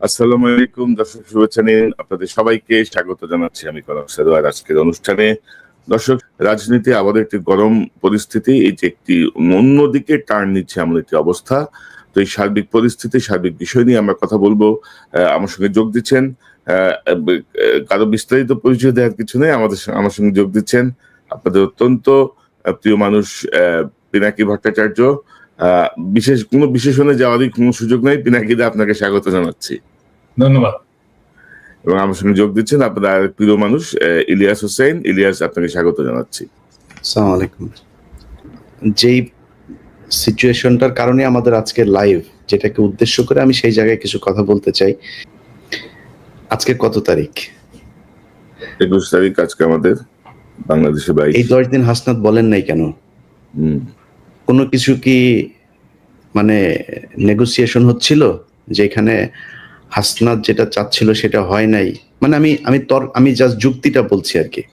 আসসালামু আলাইকুম দর্শক, শুভেচ্ছা নিন। আপনাদের সবাইকে স্বাগত জানাচ্ছি আমি কনক সারোয়ার আজকের অনুষ্ঠানে। দর্শক, রাজনীতি আবার একটি গরম পরিস্থিতি, এই যে একটি অন্যদিকে টার্ন নিচ্ছে এমন একটি অবস্থা। তো এই সার্বিক পরিস্থিতি, সার্বিক বিষয় নিয়ে আমরা কথা বলবো। আমার সঙ্গে যোগ দিচ্ছেন, কারো বিস্তারিত পরিচয় দেওয়ার কিছু নেই, আমার সঙ্গে যোগ দিচ্ছেন আপনাদের অত্যন্ত প্রিয় মানুষ পিনাকি ভট্টাচার্য। আহ কোনো বিশেষণে যাওয়ারই কোনো সুযোগ নাই। পিনাকিদা, আপনাকে স্বাগত জানাচ্ছি। ধন্যবাদ। এবং আমার সঙ্গে যোগ দিচ্ছেন আপনার প্রিয় মানুষ ইলিয়াস হোসেন। ইলিয়াস, আপনাকে স্বাগত জানাচ্ছি। আসসালামু আলাইকুম। যেই সিচুয়েশনটার কারণে আমাদের আজকে লাইভ, যেটাকে উদ্দেশ্য করে আমি সেই জায়গায় কিছু কথা বলতে চাই। আজকে কত তারিখ? 21 তারিখ আজকে আমাদের বাংলাদেশে। এই 10 দিন হাসনাত বলেন নাই কেন? কোনো কিছু কি মানে নেগোসিয়েশন হচ্ছিল যেখানে হাসনাত যেটা চাচ্ছিল সেটা হয় নাই? মানে আমি জাস্ট যুক্তিটা বলছি আর কি।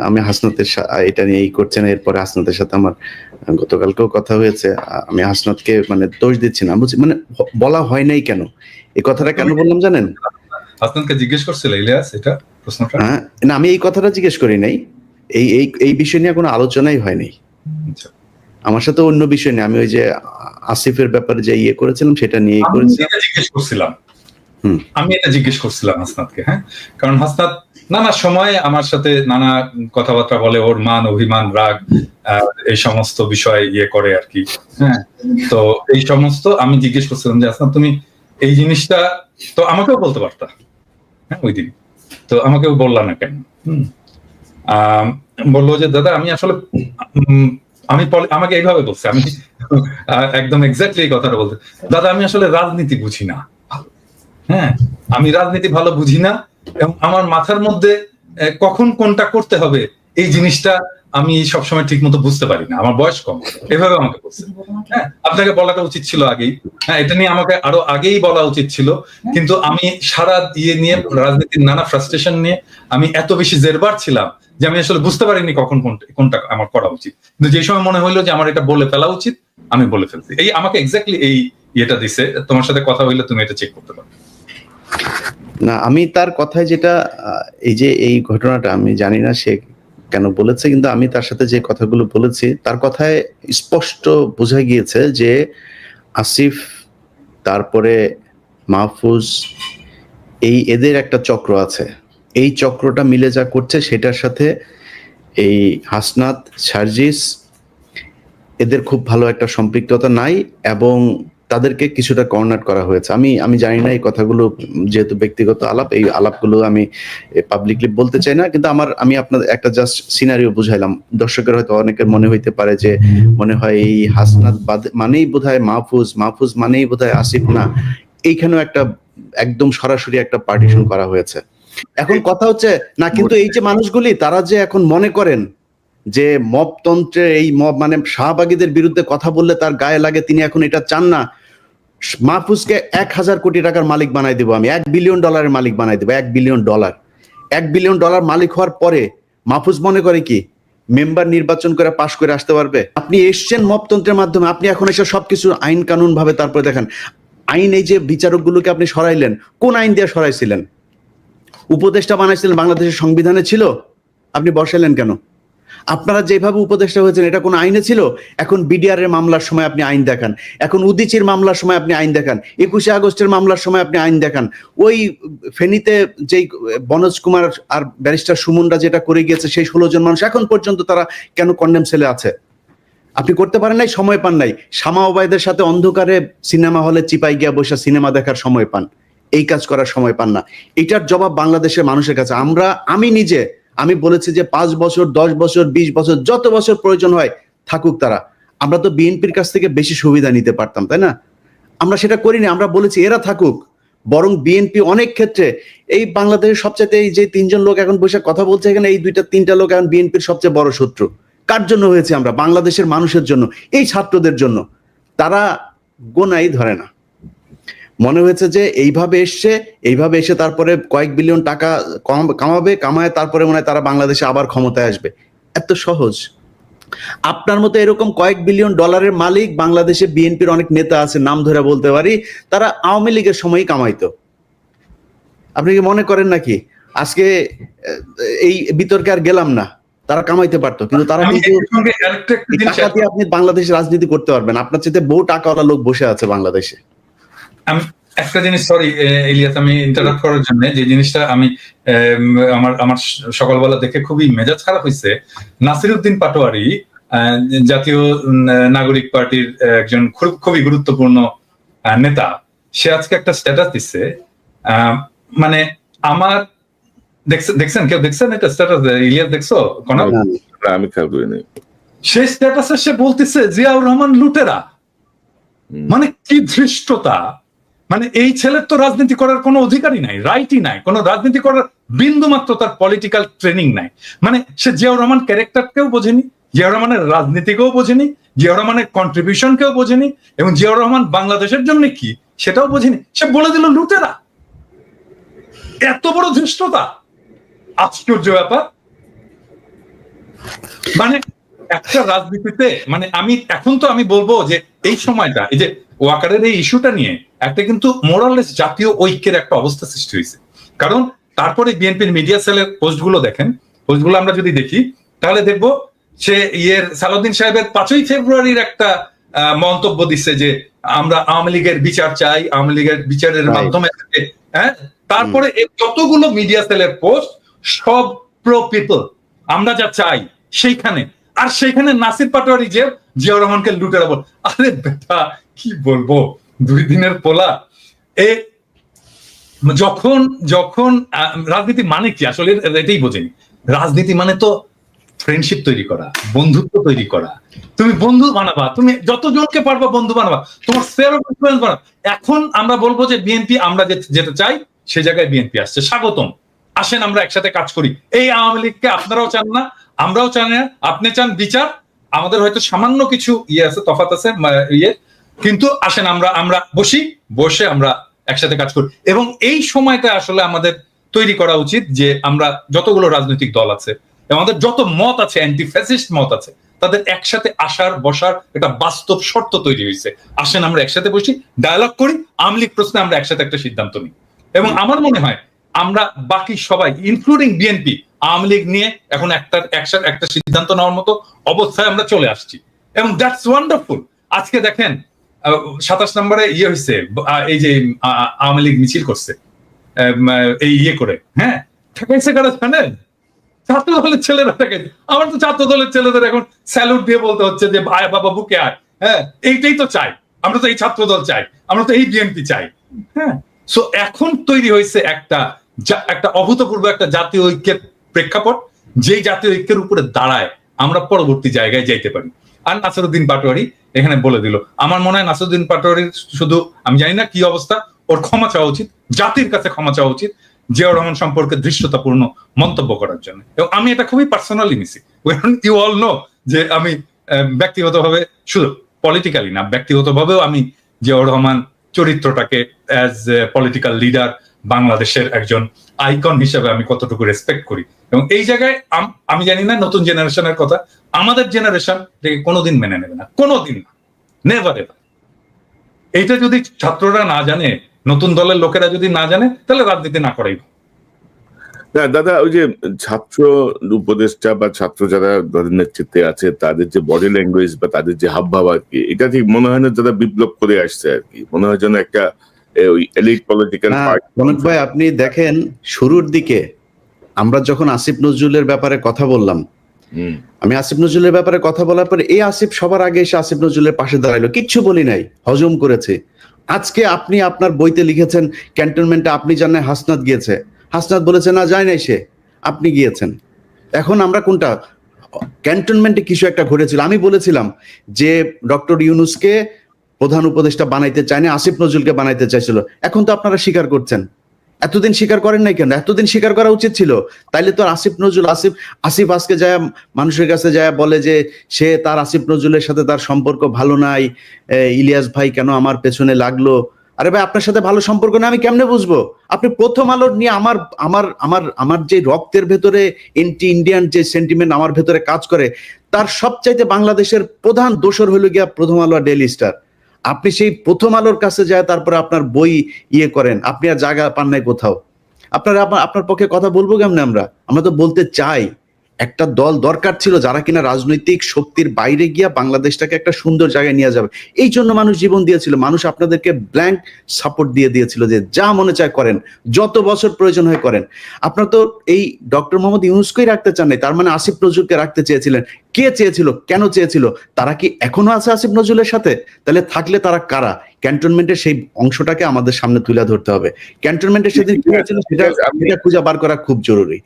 আমি হাসনাতের এটা নিয়ে করছে না। এরপরে হাসনাতের সাথে আমার গতকালকেও কথা হয়েছে। আমি হাসনাতকে মানে দোষ দিচ্ছি না, বুঝছি মানে বলা হয় নাই কেন, এই কথাটা কেন বললাম জানেন? হাসনাতকে জিজ্ঞেস করছিল ইলিয়াস এটা প্রশ্নটা? হ্যাঁ, না, আমি এই কথাটা জিজ্ঞেস করি নাই। এই বিষয় নিয়ে কোনো আলোচনাই হয় নাই। আমার সাথে অন্য বিষয় নিয়ে, আমি ওই যে আসিফের ব্যাপারে যে করেছিলাম সেটা নিয়ে করেছি। আমি এটা জিজ্ঞেস করছিলাম হাসনাতকে। হ্যাঁ, কারণ হাসনাত নানা সময় আমার সাথে নানা কথাবার্তা বলে, ওর মান অভিমান রাগ এই সমস্ত বিষয় করে আর কি। হ্যাঁ, তো এই সমস্ত আমি জিজ্ঞেস করছিলাম যে হাসনাত, তুমি এই জিনিসটা তো আমাকেও বলতে পারতা। হ্যাঁ, ওই দিন তো আমাকেও বললা না কেন? বললো যে দাদা আমি আসলে আমাকে এইভাবে বলছে, আমি একদম এক্স্যাক্টলি এই কথাটা বলতে, দাদা আমি আসলে রাজনীতি বুঝি না। হ্যাঁ, আমি রাজনীতি ভালো বুঝি না এবং আমার মাথার মধ্যে কখন কোনটা করতে হবে এই জিনিসটা আমি সবসময় ঠিক মতো বুঝতে পারি না, আমার বয়স কম। এভাবে আমাকে বলছে। হ্যাঁ, আপনাকে বলাটা উচিত ছিল আগেই। হ্যাঁ, এটা নিয়ে আমাকে আরো আগেই বলা উচিত ছিল, কিন্তু আমি সারা নিয়ে রাজনীতির নানা ফ্রাস্ট্রেশন নিয়ে আমি এত বেশি জেরবার ছিলাম যে আমি আসলে বুঝতে পারিনি কখন কোনটা আমার করা উচিত। কিন্তু যে সময় মনে হইলো যে আমার এটা বলে ফেলা উচিত, আমি বলে ফেলছি। এই আমাকে এক্স্যাক্টলি এই ইয়েটা দিছে। তোমার সাথে কথা হইলে তুমি এটা চেক করতে পারো। না, আমি তার কথায় যেটা, এই যে এই ঘটনাটা আমি জানি না সে কেন বলেছে, কিন্তু আমি তার সাথে যে কথাগুলো বলেছি তার কথায় স্পষ্ট বোঝা গিয়েছে যে আসিফ, তারপরে মাহফুজ, এদের একটা চক্র আছে। এই চক্রটা মিলে যা করছে সেটার সাথে এই হাসনাত, সার্জিস, এদের খুব ভালো একটা সম্পৃক্ততা নাই এবং তাদেরকে কিছুটা কর্নার করা হয়েছে। আমি জানি না, এই কথাগুলো যেহেতু ব্যক্তিগত আলাপ, এই আলাপগুলো আমি পাবলিকলি বলতে চাই না, কিন্তু আমি আপনাদের একটা জাস্ট সিনারিও বুঝাইলাম। দর্শকের হয়তো অনেকের মনে হইতে পারে যে মনে হয় এই হাসনাত মানেই বোধহয় মাহফুজ, মাহফুজ মানেই বোধহয় আসিফ। না, এইখানেও একটা একদম সরাসরি একটা পার্টিশন করা হয়েছে। এখন কথা হচ্ছে না, কিন্তু এই যে মানুষগুলি তারা যে এখন মনে করেন যে মবতন্ত্রের এই মব মানে শাহবাগীদের বিরুদ্ধে কথা বললে তার গায়ে লাগে, তিনি এখন এটা চান না। মাহফুজকে 1000 কোটি টাকার মালিক বানাই দেবো আমি, $1 বিলিয়ন মালিক বানাই দেবো। $1 বিলিয়ন, $1 বিলিয়ন মালিক হওয়ার পরে মাহফুজ মনে করে কি মেম্বার নির্বাচন করে পাশ করে আসতে পারবে? আপনি এসছেন মবতন্ত্রের মাধ্যমে, আপনি এখন এসে সবকিছু আইন কানুন ভাবে তারপরে দেখেন। আইন, এই যে বিচারকগুলোকে আপনি সরাইলেন, কোন আইন দিয়ে সরাইছিলেন? উপদেষ্টা বানাইছিলেন, বাংলাদেশের সংবিধানে ছিল, আপনি বসাইলেন কেন? আপনারা যেভাবে উপদেষ্টা হয়েছেন এটা কোন আইনে ছিল? এখন বিডিআর এর মামলার সময় আপনি আইন দেখান, এখন উদিচির মামলার সময় আপনি আইন দেখান, 21শে আগস্টের মামলার সময় আপনি আইন দেখান। ওই ফেনীতে যেই বনোজ কুমার আর ব্যারিস্টার সুমনরা যেটা করে গিয়েছে, সেই 16 জন মানুষ এখন পর্যন্ত তারা কেন কন্ডেম সেলে আছে? আপনি করতে পারেন নাই, সময় পান নাই। শামা ওবায়দের সাথে অন্ধকারে সিনেমা হলে চিপাই গিয়া বসে সিনেমা দেখার সময় পান, এই কাজ করার সময় পান না। এটার জবাব বাংলাদেশের মানুষের কাছে। আমি বলেছি যে 5 বছর, 10 বছর, 20 বছর, যত বছর প্রয়োজন হয় থাকুক তারা। আমরা তো বিএনপির কাছ থেকে বেশি সুবিধা নিতে পারতাম, তাই না? আমরা সেটা করিনি। আমরা বলেছি এরা থাকুক। বরং বিএনপি অনেক ক্ষেত্রে এই বাংলাদেশের সবচেয়ে, এই যে 3 জন লোক এখন বসে কথা বলছে এখানে, এই 2-3টা লোক এখন বিএনপির সবচেয়ে বড় শত্রু। কার জন্য হয়েছে? আমরা বাংলাদেশের মানুষের জন্য, এই ছাত্রদের জন্য। তারা গোনাই ধরে না। মনে হয়েছে যে এইভাবে এসে তারপরে কয়েক বিলিয়ন টাকা কামায়, তারপরে মনে হয় তারা বাংলাদেশে আবার ক্ষমতায় আসবে। এত সহজ? আপনার মতো এরকম কয়েক বিলিয়ন ডলারের মালিক বাংলাদেশে বিএনপির অনেক নেতা আছে, নাম ধরে বলতে পারি, তারা আওয়ামী লীগের সময়ই কামাইতো। আপনি কি মনে করেন নাকি আজকে এই বিতর্কে আর গেলাম না, তারা কামাইতে পারতো, কিন্তু তারা কিন্তু টাকা দিয়ে আপনি বাংলাদেশে রাজনীতি করতে পারবেন। আপনার চেয়ে বহু টাকাওয়ালা লোক বসে আছে বাংলাদেশে। আমি একটা জিনিস, সরি ইলিয়াস, আমি ইন্টারাপ্ট করার জন্য, যে জিনিসটা আমি আমার সকালবেলা দেখে খুবই মেজাজ খারাপ হয়েছে। নাসিরউদ্দিন পাটোয়ারি জাতীয় নাগরিক পার্টির একজন খুবই গুরুত্বপূর্ণ নেতা, সে আজকে একটা স্ট্যাটাস দিচ্ছে, মানে আমার দেখছেন, কেউ দেখছেন এটা স্ট্যাটাস? ইলিয়াস দেখছো? আমি খেয়াল করিনি। সেই স্ট্যাটাসে সে বলতেছে জিয়াউর রহমান লুটেরা। মানে কি ধৃষ্টতা! মানে এই ছেলের তো রাজনীতি করার কোনো অধিকারই নাই, রাইটই নাই, কোনো রাজনীতি করার বিন্দু মাত্র তার পলিটিক্যাল ট্রেনিং নাই। মানে সে জিয়াউর রহমান ক্যারেক্টারকেও বোঝেনি, জিয়াউর রহমানের রাজনীতিকেও বোঝেনি, জিয়াউর রহমানের কন্ট্রিবিউশনকেও বোঝেনি, এবং জিয়াউর রহমান বাংলাদেশের জন্য কি সেটাও বোঝেনি। সে বলে দিল লুটেরা। এত বড় ধৃষ্টতা! আশ্চর্য ব্যাপার। মানে একটা রাজনীতিতে, মানে আমি বলবো যে এই সময়টা, এই যে ওয়াকারের এই ইস্যুটা নিয়ে একটা কিন্তু মোরাললেস জাতীয় ঐক্যের একটা অবস্থা সৃষ্টি হয়েছে। কারণ তারপরে বিএনপির মিডিয়া সেলের পোস্টগুলো দেখেন, পোস্টগুলো আমরা যদি দেখি তাহলে দেখবো সে সালাউদ্দিন সাহেবের 5ই ফেব্রুয়ারির একটা মন্তব্য দিচ্ছে যে আমরা আওয়ামী লীগের বিচার চাই, আওয়ামী লীগের বিচারের মাধ্যমে, হ্যাঁ। তারপরে যতগুলো মিডিয়া সেলের পোস্ট সব প্রো পিপল, আমরা যা চাই সেইখানে। আর সেইখানে নাসির পাটোয়ারি যে জিয়াউর রহমানকে লুটেরা বল। আরে বেটা, কি বলবো, 2 দিনের পোলা। যখন যখন রাজনীতি মানে কি আসলে এটাই বোঝেনি। রাজনীতি মানে তো ফ্রেন্ডশিপ তৈরি করা, বন্ধুত্ব তৈরি করা। তুমি বন্ধু বানাবা, তুমি যতজনকে পারবা বন্ধু বানাবা, তোমার স্ফিয়ার অফ ইনফ্লুয়েন্স বানাবা। এখন আমরা বলবো যে বিএনপি, আমরা যেটা চাই সে জায়গায় বিএনপি আসছে, স্বাগতম, আসেন আমরা একসাথে কাজ করি। এই আওয়ামী লীগকে আপনারাও চান না, আমরাও চান না। আপনি চান বিচার, আমাদের হয়তো সামান্য কিছু আছে, তফাৎ আছে কিন্তু আসেন আমরা বসে আমরা একসাথে কাজ করি। এবং এই সময়টা আসলে আমাদের তৈরি করা উচিত যে আমরা যতগুলো রাজনৈতিক দল আছে, আমাদের যত মত আছে, অ্যান্টি ফ্যাসিস্ট মত আছে, তাদের একসাথে বসার একটা বাস্তব শর্ত তৈরি হয়েছে। আসেন আমরা একসাথে বসি, ডায়ালগ করি, আওয়ামী লীগ প্রশ্নে আমরা একসাথে একটা সিদ্ধান্ত নিই। এবং আমার মনে হয় আমরা বাকি সবাই, ইনক্লুডিং বিএনপি, আওয়ামী লীগ নিয়ে এখন একটা সিদ্ধান্ত নেওয়ার মতো অবস্থায় আমরা চলে আসছি, এবং দ্যাটস ওয়ান্ডারফুল। আজকে দেখেন 27 নম্বরে হয়েছে, এই যে আওয়ামী লীগ মিছিল করছে এই করে, হ্যাঁ, ঠেকাইছে কারা জানেন? ছাত্র দলের ছেলেরা ঠেকাইছে। আমার তো ছাত্র দলের ছেলেদের এখন স্যালুট দিয়ে বলতে হচ্ছে যে ভাই বাবা বুকে আয়, হ্যাঁ, এইটাই তো চাই আমরা, তো এই ছাত্র দল চাই, আমরা তো এই বিএনপি চাই, হ্যাঁ। সো এখন তৈরি হয়েছে একটা অভূতপূর্ব একটা জাতীয় ঐক্যের প্রেক্ষাপট, যেই জাতীয় ঐক্যের উপরে দাঁড়ায় আমরা পরবর্তী জায়গায় যাইতে পারি। আর নাসিরউদ্দিন পাটোয়ারি এখানে বলে দিল। আমার মনে হয় নাসিরউদ্দিন পাটোয়ারির শুধু, আমি জানি না কি অবস্থা, ওর ক্ষমা চাওয়া উচিত, জাতির কাছে ক্ষমা চাওয়া উচিত জিয়াউর রহমান সম্পর্কে দৃশ্যতাপূর্ণ মন্তব্য করার জন্য। এবং আমি এটা খুবই পার্সোনালি নিছি। ইউ অল নো যে আমি ব্যক্তিগতভাবে, শুধু পলিটিক্যালি না, ব্যক্তিগতভাবেও আমি জিয়াউর রহমান চরিত্রটাকে অ্যাজ পলিটিক্যাল লিডার, বাংলাদেশের একজন আইকন হিসেবে আমি কতটুকু রেসপেক্ট করি। এবং এই জায়গায় আমি জানি না নতুন জেনারেশনের কথা, আমাদের জেনারেশন এটাকে কোনোদিন মেনে নেবে না, কোনোদিন না, নেভার এভার। এইটা যদি ছাত্ররা না জানে, নতুন দলের লোকেরা যদি না জানে, তাহলে রাজনীতি না করাই। না দাদা, ওই যে ছাত্র উপদেষ্টা বা ছাত্র যারা দলের নেতৃত্বে আছে, তাদের যে বডি ল্যাঙ্গুয়েজ বা তাদের যে হাবভাব আর কি, এটা ঠিক মনে হয় না যারা বিপ্লব করে আসছে আর কি, মনে হয় যেন একটা ওই এলিট পলিটিক্যাল পার্টি। কনক ভাই, আপনি দেখেন শুরুর দিকে আমরা যখন আসিফ নজরুলের ব্যাপারে কথা বললাম, আমি আসিফ নজরুলের ব্যাপারে কথা বলার পরে এই আসিফ সবার আগে এসে আসিফ নজরুলের পাশে দাঁড়াইলো, কিচ্ছু বলি নাই, হজম করেছে। আজকে আপনি আপনার বইতে লিখেছেন ক্যান্টনমেন্টে আপনি জানেন হাসনাত গিয়েছে, হাসনাত বলেছে না যায় নাই সে, আপনি গিয়েছেন। এখন আমরা কোনটা, ক্যান্টনমেন্টে কিছু একটা ঘটেছিল, আমি বলেছিলাম যে ডক্টর ইউনূসকে প্রধান উপদেষ্টা বানাইতে চায়নি, আসিফ নজরুলকে বানাইতে চাইছিল। এখন তো আপনারা স্বীকার করছেন, এতদিন স্বীকার করেন নাই কেন? এতদিন স্বীকার করা উচিত ছিল। তাইলে তো আসিফ নজরুল, আসিফ আজকে যায় মানুষের কাছে যায় বলে যে সে তার আসিফ নজরুলের সাথে তার সম্পর্ক ভালো নাই, ইলিয়াস ভাই কেন আমার পেছনে লাগলো, আরে ভাই আপনার সাথে ভালো সম্পর্ক না আমি কেমনে বুঝবো? আপনি প্রথম আলো নিয়ে আমার আমার আমার আমার যে রক্তের ভেতরে এন্টি ইন্ডিয়ান যে সেন্টিমেন্ট আমার ভেতরে কাজ করে, তার সবচাইতে বাংলাদেশের প্রধান দোসর হলো গিয়া প্রথম আলো আর ডেইলি স্টার। আপনি সেই প্রথম আলোর কাছে যায় তারপরে আপনার বই ইয়ে করেন, আপনি আর জায়গা পান নাই কোথাও। আপনার পক্ষে কথা বলবো কেমনে? আমরা তো বলতে চাই একটা দল দরকার ছিল যারা কিনা রাজনৈতিক শক্তির বাইরে গিয়া বাংলাদেশটাকে একটা সুন্দর জায়গায় নিয়ে যাবে। এই জন্য মানুষ জীবন দিয়েছিল, মানুষ আপনাদেরকে ব্ল্যাঙ্ক সাপোর্ট দিয়েছিল যে যা মনে চায় করেন, যত বছর প্রয়োজন হয় করেন। আপনার তো এই ডক্টর মোহাম্মদ ইউনূসকেই রাখতে চান নাই, তার মানে আসিফ নজরুলকে রাখতে চেয়েছিলেন। কে চেয়েছিল, কেন চেয়েছিল? তারা কি এখনো আছে আসিফ নজরুলের সাথে? তাহলে থাকলে তারা কারা? ক্যান্টনমেন্টের সেই অংশটাকে আমাদের সামনে তুলে ধরতে হবে। ক্যান্টনমেন্টের সেদিন কি হয়েছিল সেটা খুঁজে বার করা খুব জরুরি।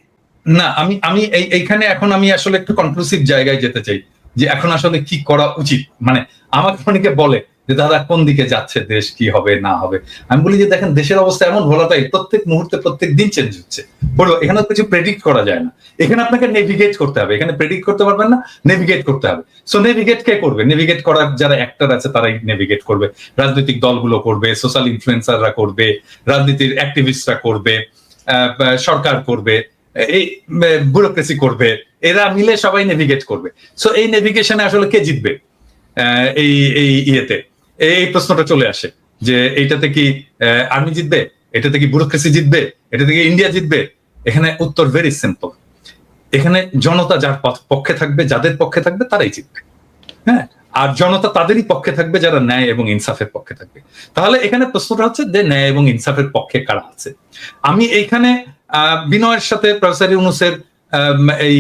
না, আমি এইখানে এখন আমি আসলে একটু কনক্লুসিভ জায়গায় যেতে চাই যে এখন আসলে কি করা উচিত। মানে আমাকে অনেকে বলে যে দাদা কোন দিকে যাচ্ছে দেশ, কি হবে না হবে। আমি বলি যে দেখেন দেশের অবস্থা এমন ভোলাটাইল, প্রত্যেক মুহূর্তে প্রত্যেক দিন চেঞ্জ হচ্ছে। বলবো এখানে কিছু প্রেডিক্ট করা যায় না, এখানে আপনাকে নেভিগেট করতে হবে। এখানে প্রেডিক্ট করতে পারবেন না, নেভিগেট করতে হবে। সো নেভিগেট কে করবে? নেভিগেট করার যারা অ্যাক্টর আছে তারাই নেভিগেট করবে। রাজনৈতিক দলগুলো করবে, সোশ্যাল ইনফ্লুয়েন্সাররা করবে, রাজনীতির অ্যাক্টিভিস্টরা করবে, সরকার করবে, এই ব্যুরোক্রেসি করবে, এরা মিলে সবাই নেভিগেট করবে। সো এই নেভিগেশনে আসলে কে জিতবে এই এই ইয়েতে? এই প্রশ্নটা চলে আসে যে এইটাতে কি আর্মি জিতবে, এটাতে কি ব্যুরোক্রেসি জিতবে, এটাতে কি ইন্ডিয়া জিতবে? এখানে উত্তর ভেরি সিম্পল। এখানে জনতা যার পক্ষে থাকবে, যাদের পক্ষে থাকবে তারাই জিতবে। হ্যাঁ, আর জনতা তাদেরই পক্ষে থাকবে যারা ন্যায় এবং ইনসাফের পক্ষে থাকবে। তাহলে এখানে প্রশ্নটা হচ্ছে যে ন্যায় এবং ইনসাফের পক্ষে কারা আছে। আমি এইখানে বিনয়ের সাথে প্রফেসর ইউনূসের এই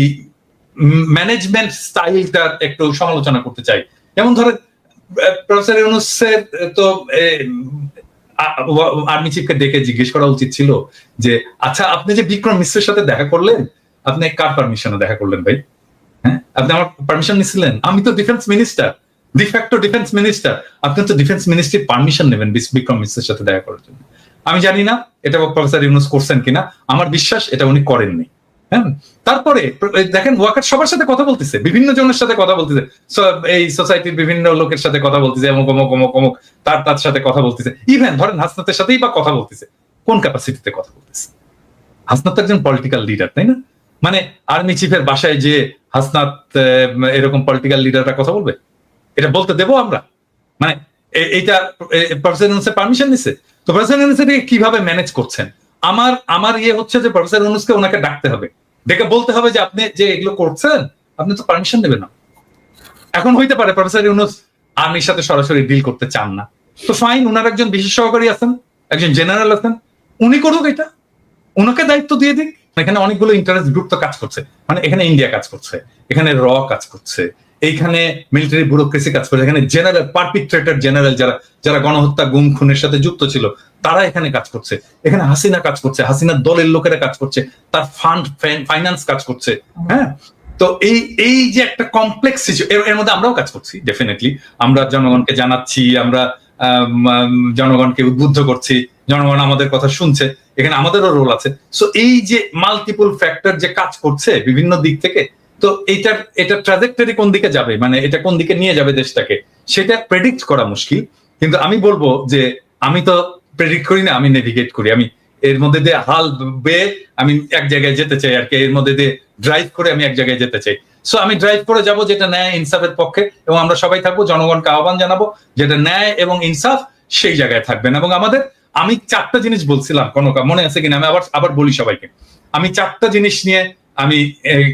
ম্যানেজমেন্ট স্টাইলটার একটু সমালোচনা করতে চাই। যেমন ধরেন প্রফেসর ইউনূসের তো আর্মি চিফকে ডেকে জিজ্ঞেস করা উচিত ছিল যে আচ্ছা আপনি যে বিক্রম মিশ্রের সাথে দেখা করলেন, আপনি কার পারমিশনে দেখা করলেন ভাই? হ্যাঁ, আপনি আমার পারমিশন নিছিলেন? আমি তো defence minister, de facto defence minister. আপনি তো ডিফেন্স মিনিস্ট্রির পারমিশন নেবেন বিক্রম মিশ্রের সাথে দেখা করার জন্য। আমি জানি না এটা প্রফেসর ইউনূস করছেন কিনা, আমার বিশ্বাস এটা উনি করেননি। হ্যাঁ, তারপরে দেখেন ওয়াকার সবার সাথে কথা বলতেছে, বিভিন্ন জনের সাথে কথা বলতেছে, এই সোসাইটির বিভিন্ন লোকের সাথে কথা বলতেছে, অমুক অমুক অমুক অমুক তার সাথে কথা বলতেছে। ইভেন ধরেন হাসনাতের সাথেই বা কথা বলতেছে, কোন ক্যাপাসিটিতে কথা বলতেছে? হাসনাত একজন পলিটিক্যাল লিডার, তাই না? মানে আর্মি চিফের বাসায় যে হাসনাত এরকম পলিটিক্যাল লিডাররা কথা বলবে, এটা বলতে দেবো আমরা? মানে এইটা প্রফেসর ইউনূসের পারমিশন নিছে? তো প্রফেসর ইউনূস এটাকে কিভাবে ম্যানেজ করছেন? আমার ইয়ে হচ্ছে যে প্রফেসর ইউনূসকে ওনাকে ডাকতে হবে, ডেকে বলতে হবে যে আপনি যে এগুলো করছেন আপনি তো পারমিশন নেবেন না। এখন হইতে পারে প্রফেসর ইউনূস আর্মির সাথে সরাসরি ডিল করতে চান না, তো ফাইন, ওনার একজন বিশেষ সহকারী আছেন, একজন জেনারেল আছেন, উনি করুক, এটা ওনাকে দায়িত্ব দিয়ে দিক। এখানে অনেকগুলো ইন্টারেস্ট গ্রুপ তো কাজ করছে, মানে এখানে ইন্ডিয়া কাজ করছে, এখানে কাজ করছে, এইখানে মিলিটারি ব্যুরোক্রেসি কাজ করছে, এখানে জেনারেল পারপিট্রেটর জেনারেল যারা গণহত্যা গুম খুনের সাথে যুক্ত ছিল তারা এখানে কাজ করছে, এখানে হাসিনা কাজ করছে, হাসিনার দলের লোকেরা কাজ করছে, তার ফান্ড ফাইন্যান্স কাজ করছে। হ্যাঁ, তো এই যে একটা কমপ্লেক্স এর মধ্যে আমরাও কাজ করছি। ডেফিনেটলি আমরা জনগণকে জানাচ্ছি, আমরা জনগণকে উদ্বুদ্ধ করছি, জনগণ আমাদের কথা শুনছে, এখানে আমাদেরও রোল আছে। সো এই যে মাল্টিপল ফ্যাক্টর যে কাজ করছে বিভিন্ন দিক থেকে, তো এটা ট্রাজেক্টরি কোন দিকে যাবে, মানে এটা কোন দিকে নিয়ে যাবে দেশটাকে, সেটা প্রেডিক্ট করা মুশকিল। কিন্তু আমি বলবো যে আমি তো প্রেডিক্ট করি না, আমি নেভিগেট করি। আমি এর মধ্যে দিয়ে হাল বেয়ে আমি এক জায়গায় যেতে চাই আর কি, এর মধ্যে দিয়ে ড্রাইভ করে আমি এক জায়গায় যেতে চাই। সো আমি ড্রাইভ করে যাব যেটা ন্যায় ইনসাফের পক্ষে, এবং আমরা সবাই থাকবো, জনগণকে আহ্বান জানাবো যেটা ন্যায় এবং ইনসাফ সেই জায়গায় থাকবেন। এবং আমি 4টা জিনিস বলছিলাম, কোনো মনে আছে কিনা, আমি আবার বলি সবাইকে। আমি 4টা জিনিস নিয়ে আমি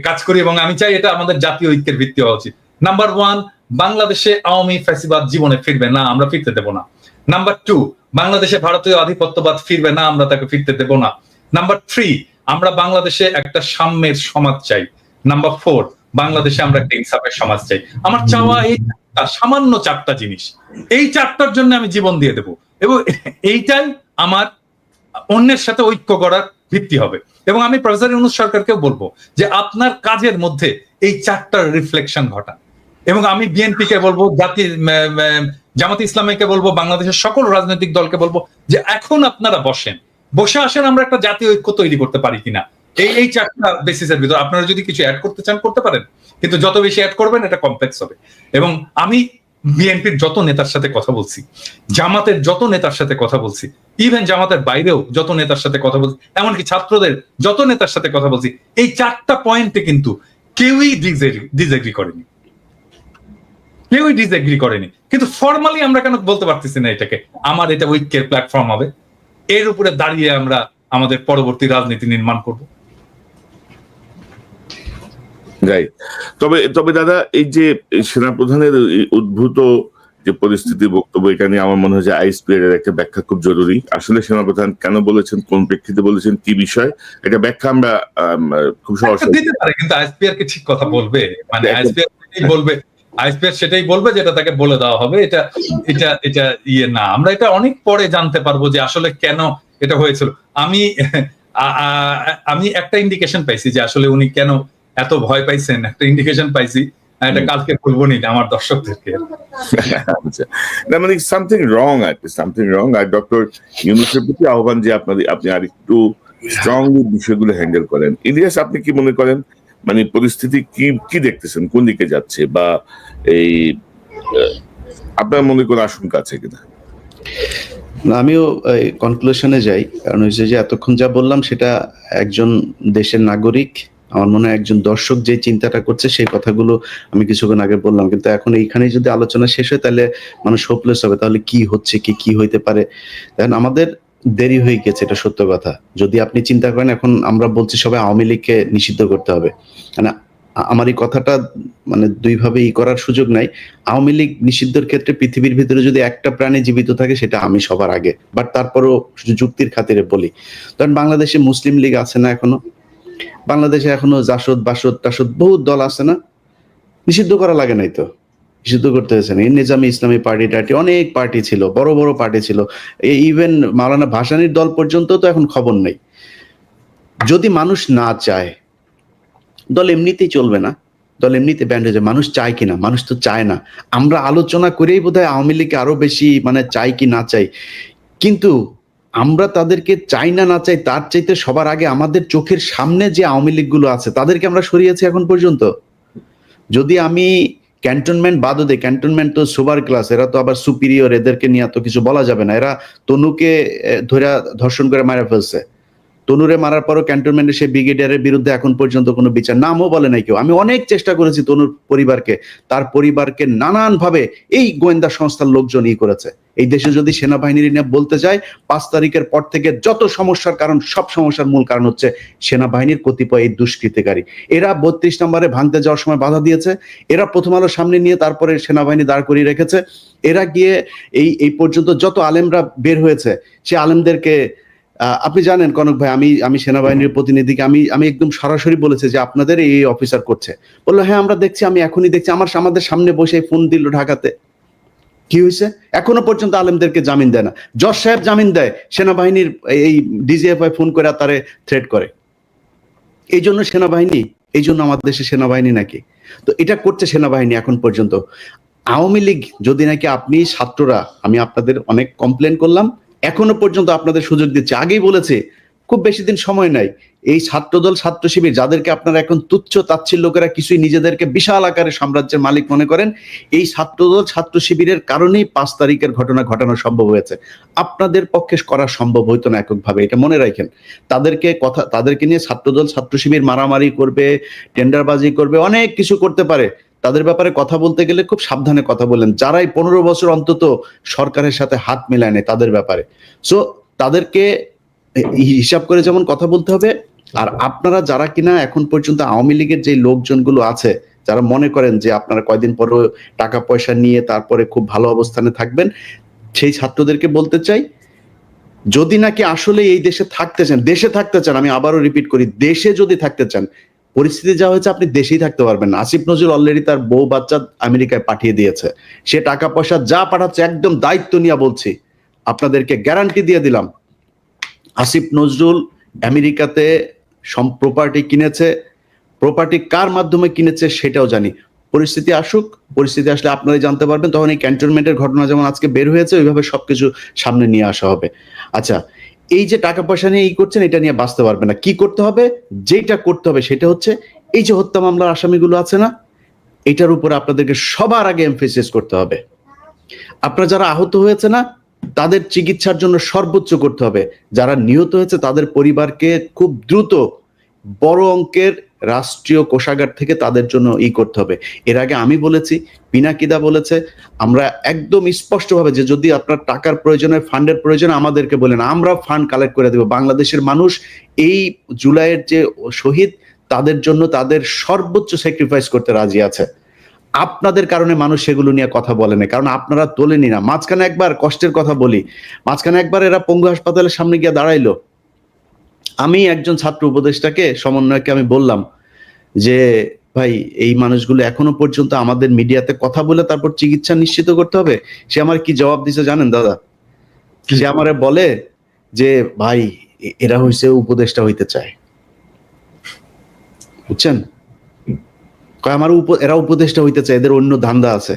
কাজ করি এবং আমি চাই এটা আমাদের জাতীয় ঐক্যের ভিত্তি হওয়া উচিত। নাম্বার 1, বাংলাদেশে আওয়ামী ফ্যাসিবাদ জীবনে ফিরবে না, আমরা ফিরতে দেব না। নাম্বার 2, বাংলাদেশে ভারতীয় আধিপত্যবাদ ফিরবে না, আমরা তাকে ফিরতে দেব না। নাম্বার 3, আমরা বাংলাদেশে একটা সাম্যের সমাজ চাই। নাম্বার 4, বাংলাদেশে আমরা একটা ইনসাফের সমাজ চাই। আমার চাওয়া এই সামান্য 4টা জিনিস, এই 4টার জন্য আমি জীবন দিয়ে দেব, এবং এইটাই আমার অন্যের সাথে ঐক্য করার ভিত্তি হবে। এবং আমি প্রফেসর ইউনূস সরকারকেও বলবো যে আপনার কাজের মধ্যে এই 4টার রিফ্লেকশন ঘটান। এবং আমি বিএনপি কে বলবো, জামাতে ইসলামীকে বলবো, বাংলাদেশের সকল রাজনৈতিক দলকে বলবো যে এখন আপনারা বসে আসেন, আমরা একটা জাতীয় ঐক্য তৈরি করতে পারি কিনা এই 4টা বেসিসের ভিতর। আপনারা যদি কিছু অ্যাড করতে চান করতে পারেন, কিন্তু যত বেশি অ্যাড করবেন এটা কমপ্লেক্স হবে। এবং আমি বিএনপির যত নেতার সাথে কথা বলছি, জামাতের যত নেতার সাথে কথা বলছি, ইভেন জামাতের বাইরেও যত নেতার সাথে কথা বলছি, এমনকি ছাত্রদের যত নেতার সাথে কথা বলছি, এই 4টা পয়েন্টে কিন্তু কেউই ডিসএগ্রি করেনি, কেউই ডিসএগ্রি করেনি। কিন্তু ফর্মালি আমরা কেন বলতে পারতেছি না এটাকে আমার এটা ঐক্যের প্ল্যাটফর্ম হবে, এর উপরে দাঁড়িয়ে আমরা আমাদের পরবর্তী রাজনীতি নির্মাণ করব? রাইট। তবে দাদা, এই যে সেনাপ্রধানের উদ্ভূত যে পরিস্থিতি, বক্তব্য, এটা নিয়ে আমার মনে হয় যে আইএসপিআর এর একটা ব্যাখ্যা খুব জরুরি। আসলে সেনাপ্রধান কেন বলেছেন, কোন প্রেক্ষিতে বলেছেন, কি বিষয়, এটা ব্যাখ্যা আমরা খুব সহজে দিতে পারে, কিন্তু আইএসপিআর কে ঠিক কথা বলবে, মানে আইএসপিআর সেটাই বলবে যেটা তাকে বলে দেওয়া হবে। এটা এটা এটা ইয়ে না, আমরা এটা অনেক পরে জানতে পারবো যে আসলে কেন এটা হয়েছিল। আমি একটা ইন্ডিকেশন পাইছি যে আসলে উনি কেন এত ভয় পাইছেন, একটা ইন্ডিকেশন পাইছি, এটা কালকে বলবো নি আমার দর্শকদেরকে। না, মানে সামথিং রং আছে, সামথিং রং। আর ডক্টর ইউনূসের প্রতি আহ্বান যে আপনি আর একটু স্ট্রংলি বিষয়গুলো হ্যান্ডেল করেন। ইলিয়াস, আপনি কি মনে করেন, মানে পরিস্থিতি কি দেখতেছেন, কোন দিকে যাচ্ছে, বা এই আপনার মনে কোনো আশঙ্কা আছে কিনা? আমিও কনক্লুশনে যাই, কারণ হচ্ছে যে এতক্ষণ যা বললাম সেটা একজন দেশের নাগরিক, আমার মনে হয় একজন দর্শক যে চিন্তাটা করছে সেই কথাগুলো আমি কিছুক্ষণ আগে বললাম। কিন্তু এখন এইখানে যদি আলোচনা শেষ হয় তাহলে মানুষ হোপলেস হবে, তাহলে কি হচ্ছে, কি হইতে পারে। দেখেন, আমাদের দেরি হয়ে গেছে, এটা সত্য কথা। যদি আপনি চিন্তা করেন, এখন আমরা বলছি সবাই আওয়ামী লীগকে নিষিদ্ধ করতে হবে, মানে আমার এই কথাটা মানে দুইভাবে করার সুযোগ নাই। আওয়ামী লীগ নিষিদ্ধের ক্ষেত্রে পৃথিবীর ভিতরে যদি একটা প্রাণী জীবিত থাকে সেটা আমি সবার আগে, বাট তারপরও যুক্তির খাতিরে বলি। কারণ বাংলাদেশে মুসলিম লীগ আছে না এখনো, বাংলাদেশে এখনো জাসদ বাসদ টাসদ বহুত দল আছে না, নিষিদ্ধ করা লাগে নাই তো, নিষিদ্ধ করতে হয়েছে না। নিজামী ইসলামী পার্টি টার্টি অনেক পার্টি ছিল, বড় বড় পার্টি ছিল, ইভেন মাওলানা ভাসানীর দল পর্যন্ত তো এখন খবর নেই। যদি মানুষ না চায়, দল এমনিতেই চলবে না, দল এমনিতে ব্যান্ড হয়ে যায়। মানুষ চায় কিনা, মানুষ তো চায় না। আমরা আলোচনা করেই বোধহয় আওয়ামী লীগকে আরো বেশি মানে চাই কি না চাই, কিন্তু আমরা তাদেরকে চাই না চাই তার চাইতে সবার আগে আমাদের চোখের সামনে যে আওয়ামী লীগ গুলো আছে তাদেরকে আমরা সরিয়েছি এখন পর্যন্ত। যদি আমি ক্যান্টনমেন্ট বাদও দেই, ক্যান্টনমেন্ট তো সুপার ক্লাস, এরা তো আবার সুপিরিয়র, এদেরকে নিয়ে তো কিছু বলা যাবে না। এরা তনুকে ধরে ধর্ষণ করে মারা ফেলছে, তনুরে মারার পরও ক্যান্টনমেন্টে সেই ব্রিগেডিয়ারের বিরুদ্ধে এখন পর্যন্ত কোনো বিচার, নামও বলে নাই কেউ। আমি অনেক চেষ্টা করেছি তনুর পরিবারকে, তার পরিবারকে নানান ভাবে এই গোয়েন্দা সংস্থার লোকজন করেছে। এই দেশে যদি সেনাবাহিনীর নিয়ে বলতে যায়, 5 তারিখের পর থেকে যত সমস্যার কারণ, সব সমস্যার মূল কারণ হচ্ছে সেনাবাহিনীর কতিপয় এই দুষ্কৃতিকারী। এরা 32 নম্বরে ভাঙতে যাওয়ার সময় বাধা দিয়েছে, এরা প্রথম আলো সামনে নিয়ে তারপরে সেনাবাহিনী দাঁড় করিয়ে রেখেছে। এরা গিয়ে এই পর্যন্ত যত আলেমরা বের হয়েছে সে আলেমদেরকে, আপনি জানেন কনক ভাই, আমি সেনাবাহিনীর প্রতিনিধিকে আমি একদম সরাসরি বলেছি যে আপনাদের এই অফিসার করছে, বললো হ্যাঁ আমরা দেখছি, আমি এখনই দেখছি, আমাদের সামনে বসে ফোন দিল ঢাকাতে। কি হয়েছে? এখনো পর্যন্ত আলেমদেরকে জামিন দেয় না। জজ সাহেব জামিন দেয়, সেনাবাহিনীর এই ডিজিএফআই ফোন করে তারে থ্রেট করে। এই জন্য সেনাবাহিনী, এই জন্য আমাদের দেশে সেনাবাহিনী নাকি? তো এটা করছে সেনাবাহিনী এখন পর্যন্ত। আওয়ামী লীগ যদি নাকি আপনি ছাত্ররা, আমি আপনাদের অনেক কমপ্লেন করলাম, এখনো পর্যন্ত আপনাদের সুযোগ দিচ্ছে। আগেই বলেছে খুব বেশি দিন সময় নাই, এই ছাত্রদল ছাত্র শিবির যাদেরকে আপনারা এখন তুচ্ছ তাচ্ছিল্য করে কিছুই নিজেদেরকে বিশাল আকারে সাম্রাজ্যের মালিক মনে করেন, এই ছাত্রদল ছাত্র শিবিরের কারণেই 5 তারিখের ঘটনা ঘটানো সম্ভব হয়েছে। আপনাদের পক্ষে করা সম্ভব হইতো না এককভাবে, এটা মনে রাখেন। তাদেরকে নিয়ে ছাত্রদল ছাত্র শিবির মারামারি করবে, টেন্ডারবাজি করবে, অনেক কিছু করতে পারে। তাদের ব্যাপারে কথা বলতে গেলে খুব সাবধানে কথা বলেন, যারাই 15 বছর অন্তত সরকারের সাথে হাত মেলায় নেয় তাদের ব্যাপারে। সো তাদেরকে হিসাব করে যেমন কথা বলতে হবে। আর আপনারা যারা কিনা এখন পর্যন্ত আওয়ামী লীগের যে লোকজনগুলো আছে, যারা মনে করেন যে আপনারা কয়দিন পরে টাকা পয়সা নিয়ে তারপরে খুব ভালো অবস্থানে থাকবেন, সেই ছাত্রদেরকে বলতে চাই, যদি নাকি আসলে এই দেশে থাকতে চান, আমি আবারও রিপিট করি, দেশে যদি থাকতে চান, পরিস্থিতি যা হয়েছে আপনি দেশেই থাকতে পারবেন না। আসিফ নজরুল অলরেডি তার বউ বাচ্চা আমেরিকায় পাঠিয়ে দিয়েছে, সে টাকা পয়সা যা পাঠাচ্ছে একদম দায়িত্ব নিয়ে বলছি, আপনাদেরকে গ্যারান্টি দিয়ে দিলাম, আসিফ নজরুল আমেরিকাতে প্রপার্টি কিনেছে, প্রপার্টি কার মাধ্যমে কিনেছে সেটাও জানি। পরিস্থিতি আসুক, পরিস্থিতি আসলে আপনারাই জানতে পারবেন, তখন এই ক্যান্টনমেন্টের ঘটনা যেমন আজকে বের হয়েছে ওইভাবে সবকিছু সামনে নিয়ে আসা হবে। আচ্ছা, এই যে টাকা পয়সা নিয়ে করছেন, এটা নিয়ে বাঁচতে পারবে না। কি করতে হবে? যেটা করতে হবে সেটা হচ্ছে এই যে হত্যা মামলার আসামিগুলো আছে না, এটার উপরে আপনাদেরকে সবার আগে এমফেসিস করতে হবে। আপনারা যারা আহত হয়েছে না, তাদের চিকিৎসার জন্য সর্বোচ্চ করতে হবে। যারা নিহত হয়েছে তাদের পরিবারকে খুব দ্রুত বড় অঙ্কের রাষ্ট্রীয় কোষাগার থেকে তাদের জন্য করতে হবে। এর আগে আমি বলেছি, পিনাকিদা বলেছে, আমরা একদম স্পষ্টভাবে যে যদি আপনার টাকার প্রয়োজনে, ফান্ডের প্রয়োজনে আমাদেরকে বলেন, আমরা ফান্ড কালেক্ট করে দেব। বাংলাদেশের মানুষ এই জুলাইয়ের যে শহীদ, তাদের জন্য তাদের সর্বোচ্চ স্যাক্রিফাইস করতে রাজি আছে। আপনাদের কারণে মানুষ সেগুলো নিয়ে কথা বলে না, কারণ আপনারা তোলেনি না। মাঝখানে একবার কষ্টের কথা বলি, মাঝখানে একবার এরা পঙ্গু হাসপাতালের সামনে গিয়ে দাঁড়াইলো। আমি একজন ছাত্র উপদেষ্টাকে, সমন্বয়কে আমি বললাম যে ভাই, এই মানুষগুলো এখনো পর্যন্ত আমাদের মিডিয়াতে কথা বলে তারপর চিকিৎসা নিশ্চিত করতে হবে। সে আমার কি জবাব দিছে জানেন দাদা? সে আমারে বলে যে ভাই, এরা হইছে উপদেষ্টা হইতে চায়, বুঝছেন? আমার এরা উপদেষ্টা হইতে চায়, এদের অন্য ধান্দা আছে।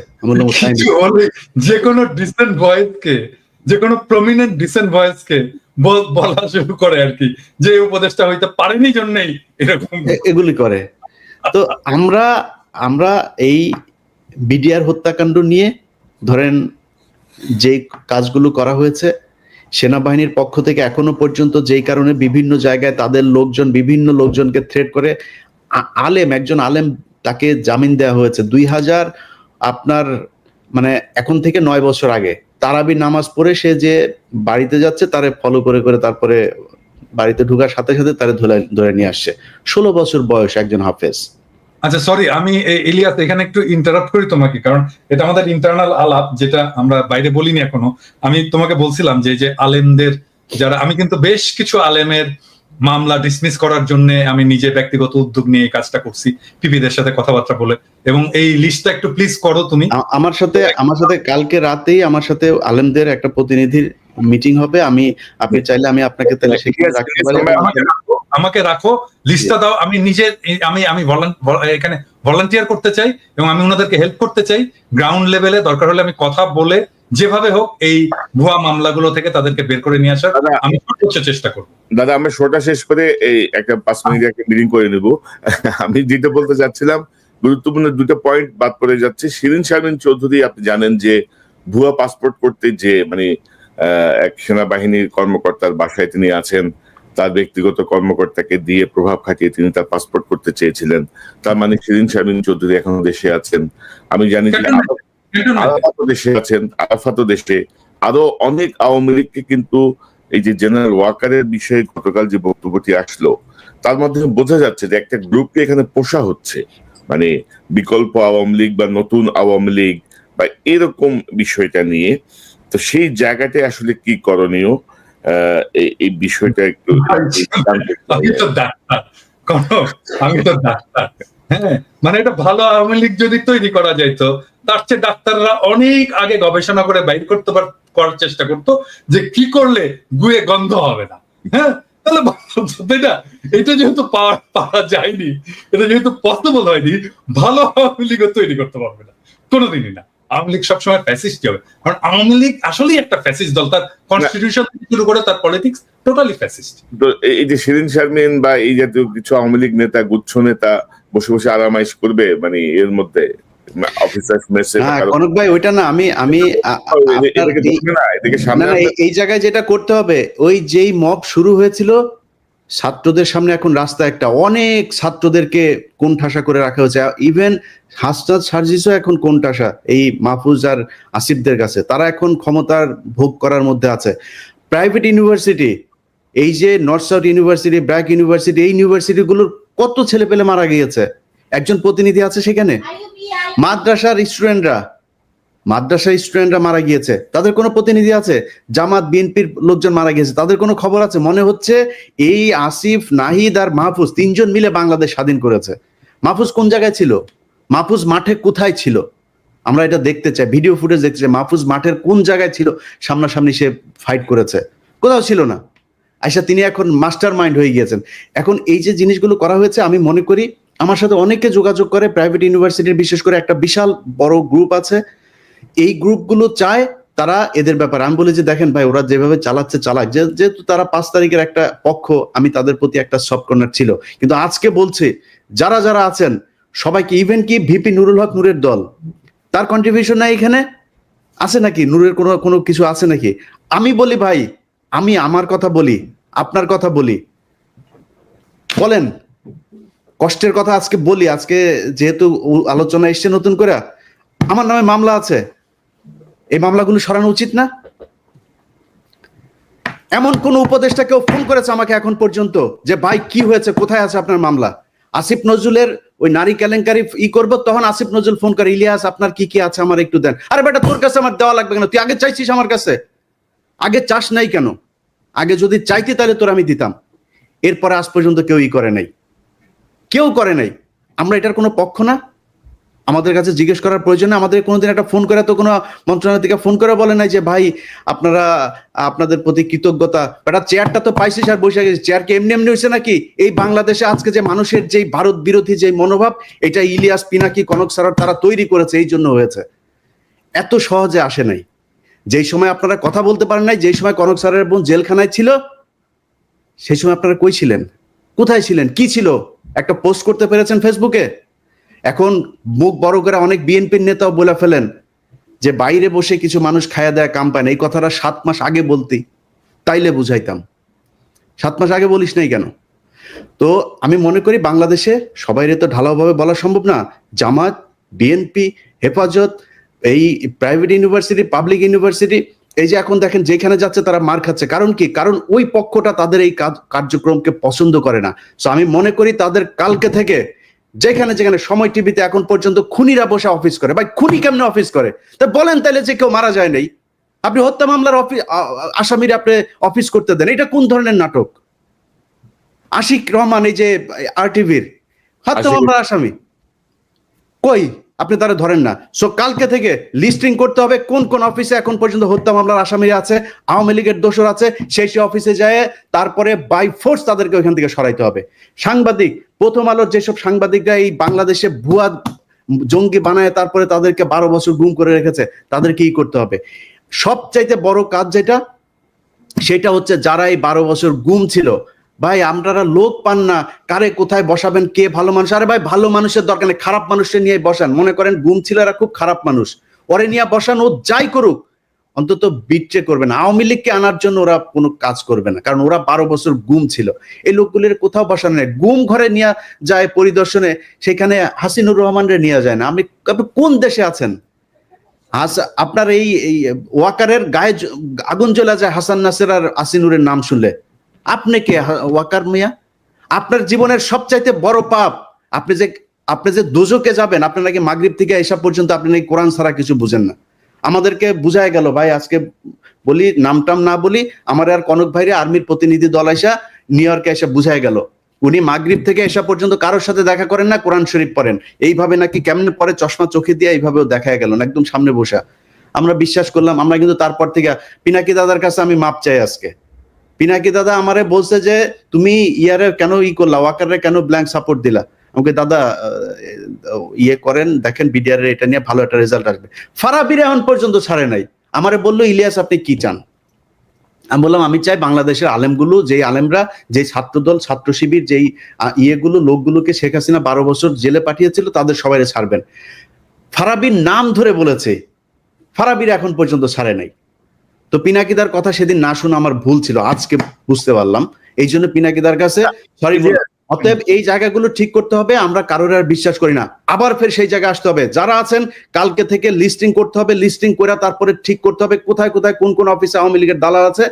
যে কোনো ডিসেন্ট ভয়েসকে, যে কোনো প্রমিনেন্ট ডিসেন্ট ভয়েসকে বলা শুরু করে আর কি, যে উপদেষ্টা হইতে পারেনি জন্যই এরকম এগুলি করে। তো আমরা এই বিডিআর হত্যাকাণ্ড নিয়ে ধরেন যে কাজগুলো করা হয়েছে, সেনাবাহিনীর পক্ষ থেকে এখনো পর্যন্ত যেই কারণে বিভিন্ন জায়গায় তাদের লোকজন বিভিন্ন লোকজনকে থ্রেট করে, একজন আলেম তাকে জামিন দেওয়া হয়েছে 2000 আপনার মানে এখন থেকে 9 বছর আগে, তারাবি নামাজ পড়ে সে যে বাড়িতে যাচ্ছে তারে ফলো করে করে তারপরে বাড়িতে ঢোকার সাথে সাথে তারে ধরে নিয়ে আসছে। 16 বছর বয়স একজন হাফেজ। আচ্ছা সরি, আমি ইলিয়াস এখানে একটু ইন্টারাপ্ট করি তোমাকে, কারণ এটা আমাদের ইন্টারনাল আলাপ, যেটা আমরা বাইরে বলিনি এখনো। আমি তোমাকে বলছিলাম যে আলেমদের যারা, আমি কিন্তু বেশ কিছু আলেমের মামলা ডিসমিস করার জন্য আমি নিজে ব্যক্তিগত উদ্যোগ নিয়ে এই কাজটা করছি, পিপিদের সাথে কথাবার্তা বলে। এবং এই লিস্টটা একটু প্লিজ করো তুমি। আমার সাথে কালকে রাতেই আমার সাথে আলেমদের একটা প্রতিনিধির মিটিং হবে। আপনি চাইলে আমি আপনাকে তাহলে সেখানে রাখতে পারি। আমাকে রাখো, লিস্টটা দাও। আমি নিজে আমি এখানে ভলান্টিয়ার করতে চাই এবং আমি ওনাদেরকে হেল্প করতে চাই। গ্রাউন্ড লেভেলে দরকার হলে আমি কথা বলে যেভাবে হোক এই ভুয়া মামলাগুলো থেকে তাদেরকে বের করে নিয়ে আসার আমি সর্বোচ্চ চেষ্টা করবো। দাদা, আমরা শোটা শেষ করে এই একটা 5 মিনিট একটা মিটিং করে নেব। আমি যেটা বলতে চাচ্ছিলাম, গুরুত্বপূর্ণ দুটো পয়েন্ট বাদ পড়ে যাচ্ছে। শিরিন শারমিন চৌধুরী, আপনি জানেন যে ভুয়া পাসপোর্ট করতে যে মানে এক সেনাবাহিনীর কর্মকর্তার বাসায় তিনি আছেন, তার ব্যক্তিগত কর্মকর্তাকে দিয়ে প্রভাব খাটিয়ে তিনি তার পাসপোর্ট করতে চেয়েছিলেন। তার মানে শিরিন শারমিন চৌধুরী এখনো দেশে আছেন। আমি জানি যে আরাফাতও দেশে আছেন, আরাফাতও দেশে। আরো অনেক আওয়ামী লীগকে কিন্তু এই যে জেনারেল ওয়াকারের বিষয়ে গতকাল যে বক্তব্যটি আসলো, তার মাধ্যমে বোঝা যাচ্ছে যে একটা গ্রুপকে এখানে পোষা হচ্ছে, মানে বিকল্প আওয়ামী লীগ বা নতুন আওয়ামী লীগ বা এরকম বিষয়টা নিয়ে। তো সেই জায়গাটায় আসলে কি করণীয়, এই বিষয়টা একটু আমি তো ডাক্তার, হ্যাঁ, মানে এটা ভালো আওয়ামী লীগ যদি তৈরি করা যাইতো, তার চেয়ে ডাক্তাররা অনেক আগে গবেষণা করে বাইর করতে করার চেষ্টা করতো যে কি করলে গুয়ে গন্ধ হবে না। হ্যাঁ, তাহলে এটা যেহেতু পাওয়া যায়নি, এটা যেহেতু পসিবল হয়নি, ভালো আওয়ামী লীগও তৈরি করতে পারবে না কোনোদিনই না। আওয়ামী লীগ সবসময় ফ্যাসিস্ট হবে, কারণ আওয়ামী লীগ আসলেই একটা ফ্যাসিস্ট দল। তার কনস্টিটিউশন থেকে শুরু করে তার পলিটিক্স টোটালি ফ্যাসিস্ট। তো এই যে শিরিন শারমিন বা এই জাতীয় কিছু আওয়ামী লীগ নেতা, গুচ্ছ নেতা বসে বসে আরামাইশ করবে, মানে এর মধ্যে কনক ভাই, ওইটা না, আমি এই জায়গায় যেটা করতে হবে, ওই যেই মব শুরু হয়েছিল ছাত্রদের সামনে, এখন রাস্তা একটা অনেক ছাত্রদেরকে কোণঠাসা করে রাখা হয়েছে। ইভেন হাসনাত সার্জিসও এখন কোণঠাসা এই মাহফুজ আর আসিফদের কাছে। তারা এখন ক্ষমতার ভোগ করার মধ্যে আছে। প্রাইভেট ইউনিভার্সিটি, এই যে north south university, BRAC university, এই ইউনিভার্সিটিগুলোর কত ছেলে পেলে মারা গিয়েছে। একজন প্রতিনিধি আছে সেখানে। মাদ্রাসার স্টুডেন্টরা মারা গিয়েছে, তাদের কোনো প্রতিনিধি আছে? জামাত বিএনপির লোকজন মারা গিয়েছে, তাদের কোনো খবর আছে? মনে হচ্ছে এই আসিফ, নাহিদ আর মাহফুজ তিনজন মিলে বাংলাদেশ স্বাধীন করেছে। মাহফুজ কোন জায়গায় ছিল? মাহফুজ মাঠে কোথায় ছিল? আমরা এটা দেখতে চাই, ভিডিও ফুটেজ দেখতে চাই। মাহফুজ মাঠের কোন জায়গায় ছিল? সামনাসামনি সে ফাইট করেছে? কোথাও ছিল না। আচ্ছা, তিনি এখন মাস্টার মাইন্ড হয়ে গিয়েছেন। এখন এই যে জিনিসগুলো করা হয়েছে, আমি মনে করি আমার সাথে অনেকে যোগাযোগ করে প্রাইভেট ইউনিভার্সিটির, বিশেষ করে একটা বিশাল বড় গ্রুপ আছে, এই গ্রুপগুলো চায় তারা এদের ব্যাপারে। আমি বলি যে দেখেন ভাই, ওরা যেভাবে চালাচ্ছে চালাক, যেহেতু তারা 5 তারিখের একটা পক্ষ, আমি তাদের প্রতি একটা সফট কর্নার ছিল, কিন্তু আজকে বলছে যারা যারা আছেন সবাইকে, ইভেন কি ভিপি নুরুল হক নূরের দল, তার কন্ট্রিবিউশন নাই এখানে। আছে নাকি? নূরের কোনো কোনো কিছু আছে নাকি? আমি বলি ভাই, আমি আমার কথা বলি, আপনার কথা বলি, বলেন কষ্টের কথা আজকে বলি। আজকে যেহেতু আলোচনা এসছে নতুন করে, আমার নামে মামলা আছে, এই মামলাগুলো সরানো উচিত না? এমন কোন উপদেষ্টা কেউ ফোন করেছে আমাকে এখন পর্যন্ত যে ভাই কি হয়েছে, কোথায় আছে আপনার মামলা? আসিফ নজরুলের ওই নারী কেলেঙ্কারি করবো, তখন আসিফ নজরুল ফোন করে, ইলিয়াস আপনার কি কি আছে আমার একটু দেন। আরে বেটা, তোর কাছে আমার দেওয়া লাগবে কেন? তুই আগে চাইছিস আমার কাছে? আগে চাস নাই কেন? আগে যদি চাইতি তাহলে তোর আমি দিতাম। এরপরে আজ পর্যন্ত কেউই করে নাই, কেউ করে নাই। আমরা এটার কোনো পক্ষ না, আমাদের কাছে জিজ্ঞেস করার প্রয়োজন নেই। আমাদের কোনোদিন একটা ফোন করে তো কোনো মন্ত্রণালয় থেকে ফোন করে বলে নাই যে ভাই আপনারা আপনাদের প্রতি কৃতজ্ঞতা, বেটা চেয়ারটা তো পাইছিস আর বসে গেছিস। চেয়ার কি এমনি এমনি হয়েছে নাকি? এই বাংলাদেশে আজকে যে মানুষের যেই ভারত বিরোধী যে মনোভাব, এটা ইলিয়াস, পিনাকি, কনক স্যার তারা তৈরি করেছে, এই জন্য হয়েছে। এত সহজে আসে নাই। যেই সময় আপনারা কথা বলতে পারেন নাই, যেই সময় কনক স্যারের বোন জেলখানায় ছিল, সেই সময় আপনারা কই ছিলেন? কোথায় ছিলেন? কি ছিল? একটা পোস্ট করতে পেরেছেন ফেসবুকে? এখন মুখ বড় করে অনেক বিএনপির নেতাও বলে ফেলেন যে বাইরে বসে কিছু মানুষ খায়া দেয়া কাম পায় না। এই কথাটা 7 মাস আগে বলতি, তাইলে বুঝাইতাম। 7 মাস আগে বলিস নাই কেন? তো আমি মনে করি বাংলাদেশে সবাইরে তো ঢালাওভাবে বলা সম্ভব না। জামাত, বিএনপি, হেফাজত, এই প্রাইভেট ইউনিভার্সিটি, পাবলিক ইউনিভার্সিটি, এই যে এখন দেখেন যেখানে যাচ্ছে তারা মার খাচ্ছে। কারণ কি? কারণ ওই পক্ষটা তাদের এই কার্যক্রমকে পছন্দ করে না। তো আমি মনে করি তাদের কালকে থেকে যেখানে যেখানে সময় টিভিতে এখন পর্যন্ত খুনিরা বসে অফিস করে। ভাই খুনি কেমনে অফিস করে? তা বলেন তাহলে যে কেউ মারা যায় নাই, আপনি হত্যা মামলার আসামিরা আপনি অফিস করতে দেন, এটা কোন ধরনের নাটক? আশিক রহমান, এই যে আরটিভির হত্যা মামলার আসামি, কই? আপনি তারা ধরেন না। সো কালকে থেকে লিস্টিং করতে হবে কোন কোন অফিসে এখন পর্যন্ত হত্যা মামলার আসামিরা আছে, আওয়ামী লীগের দোষর আছে, সেই অফিসে যায় তারপরে বাই ফোর্স তাদেরকে ওইখান থেকে সরাইতে হবে। সাংবাদিক, প্রথম আলোর যেসব সাংবাদিকরা এই বাংলাদেশে ভুয়া জঙ্গি বানায় তারপরে তাদেরকে 12 বছর গুম করে রেখেছে, তাদেরকে কি করতে হবে? সবচাইতে বড় কাজ যেটা, সেটা হচ্ছে যারা এই 12 বছর গুম ছিল, ভাই আপনারা লোক পান না, কারে কোথায় বসাবেন, কে ভালো মানুষ? আরে ভাই ভালো মানুষের দরকার নেই, খারাপ মানুষের নিয়ে বসান। মনে করেন গুম ছিল এরা খুব খারাপ মানুষ, ওরে নিয়ে বসান, ও যাই করুক অন্তত বিট্রে করবে না। আওয়ামী লীগকে আনার জন্য ওরা কোনো কাজ করবে না, কারণ ওরা 12 বছর গুম ছিল। এই লোকগুলির কোথাও বসানো নেই। গুম ঘরে নিয়ে যায় পরিদর্শনে, সেখানে হাসিনুর রহমানরে নিয়ে যায় না। আপনি কোন দেশে আছেন? আপনার এই ওয়াকারের গায়ে আগুন জ্বলা যায় হাসান নাসের আর আসিনুরের নাম শুনলে। আপনি কে ওয়াকার মিয়া? আপনার জীবনের সবচাইতে বড় পাপ, আপনি যে দোজকে যাবেন, আপনি নাকি মাগরিব থেকে এসা পর্যন্ত আপনি নাকি কোরআন ছাড়া কিছু বুঝেন না। আমাদেরকে বুঝায় গেল ভাই, আজকে বলি নামটাম না বলি, আমার আর কনক ভাইরে আর্মির প্রতিনিধি দল আইসা নিউ ইয়র্কে এসে বুঝায় গেল উনি মাগরিব থেকে এসা পর্যন্ত কারোর সাথে দেখা করেন না, কোরআন শরীফ পড়েন। এইভাবে নাকি কেমনে পরে চশমা চোখে দিয়ে এইভাবেও দেখা গেল না, একদম সামনে বসা। আমরা বিশ্বাস করলাম। আমরা কিন্তু তারপর থেকে পিনাকি দাদার কাছে আমি মাপ চাই আজকে। পিনাকি দাদা আমারে বলছে যে তুমি ইয়ারে কেন করলা, ওয়াকারে কেন ব্ল্যাঙ্ক সাপোর্ট দিলা? আমাকে দাদা ইয়ে করেন, দেখেন বিডিআর এটা নিয়ে ভালো একটা রেজাল্ট আসবে। ফারাবির এখন পর্যন্ত ছাড়ে নাই। আমারে বললো ইলিয়াস আপনি কি চান? আমি বললাম আমি চাই বাংলাদেশের আলেমগুলো, যেই আলেমরা, যেই ছাত্রদল, ছাত্র শিবির, যেই ইয়েগুলো লোকগুলোকে শেখ হাসিনা 12 বছর জেলে পাঠিয়েছিল তাদের সবাই ছাড়বেন। ফারাবির নাম ধরে বলেছে, ফারাবির এখন পর্যন্ত ছাড়ে নাই। তো পিনাকিদার কথা সেদিন না শুনে আমার ভুল ছিল, আজকে বুঝতে পারলাম। এই জন্য পিনাকিদার কাছে সরি। অতএব এই জায়গাগুলো ঠিক করতে হবে। আমরা কারোর আর বিশ্বাস করি না, আবার ফের সেই জায়গায় আসতে হবে। যারা আছেন কালকে থেকে লিস্টিং করতে হবে, লিস্টিং করে তারপরে ঠিক করতে হবে কোথায় কোথায় কোন কোন অফিসে আওয়ামী লীগের দালাল আছে।